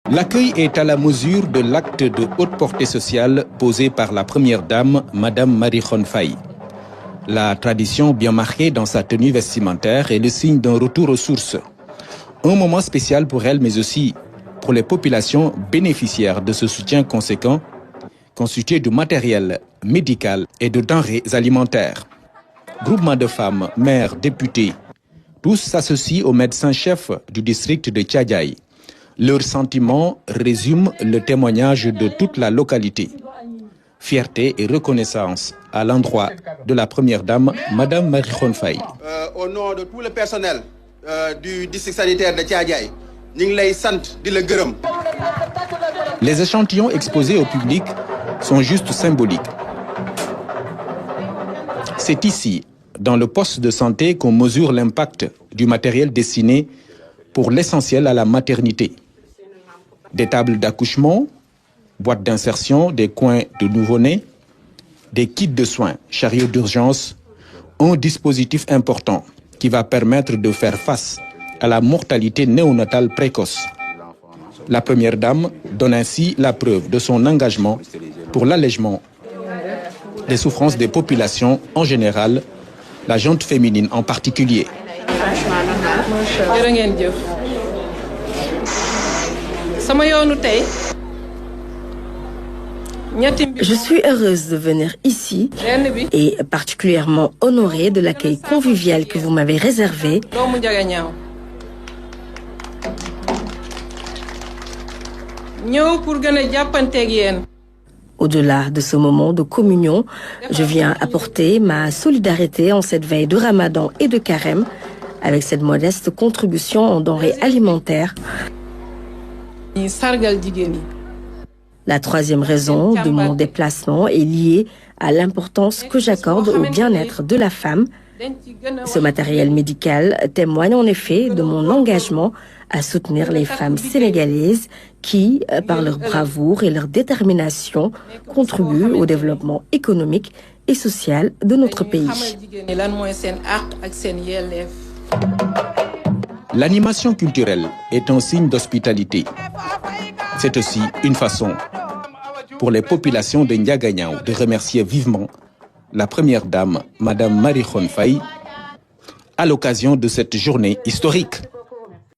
L'accueil est à la mesure de l'acte de haute portée sociale posé par la première dame, Madame Marie Khone Faye. La tradition bien marquée dans sa tenue vestimentaire est le signe d'un retour aux sources. Un moment spécial pour elle, mais aussi pour les populations bénéficiaires de ce soutien conséquent, constitué de matériel médical et de denrées alimentaires. Groupement de femmes, maires, députés, tous s'associent au médecin-chef du district de Thiadiaye. Leurs sentiments résument le témoignage de toute la localité. Fierté et reconnaissance à l'endroit de la première dame, Madame Marie Khone Faye. Au nom de tout le personnel du district sanitaire de Thiadiaye, ñu ngi lay sant di la gërëm. Les échantillons exposés au public sont juste symboliques. C'est ici, dans le poste de santé, qu'on mesure l'impact du matériel destiné pour l'essentiel à la maternité. Des tables d'accouchement, boîtes d'insertion, des coins de nouveau-nés, des kits de soins, chariots d'urgence, un dispositif important qui va permettre de faire face à la mortalité néonatale précoce. La première dame donne ainsi la preuve de son engagement pour l'allègement des souffrances des populations en général, la gente féminine en particulier. Je suis heureuse de venir ici et particulièrement honorée de l'accueil convivial que vous m'avez réservé. Au-delà de ce moment de communion, je viens apporter ma solidarité en cette veille de Ramadan et de Carême avec cette modeste contribution en denrées alimentaires. La troisième raison de mon déplacement est liée à l'importance que j'accorde au bien-être de la femme. Ce matériel médical témoigne en effet de mon engagement à soutenir les femmes sénégalaises qui, par leur bravoure et leur détermination, contribuent au développement économique et social de notre pays. L'animation culturelle est un signe d'hospitalité. C'est aussi une façon pour les populations de Ndiaganiao de remercier vivement la première dame, Madame Marie Khone Faye, à l'occasion de cette journée historique.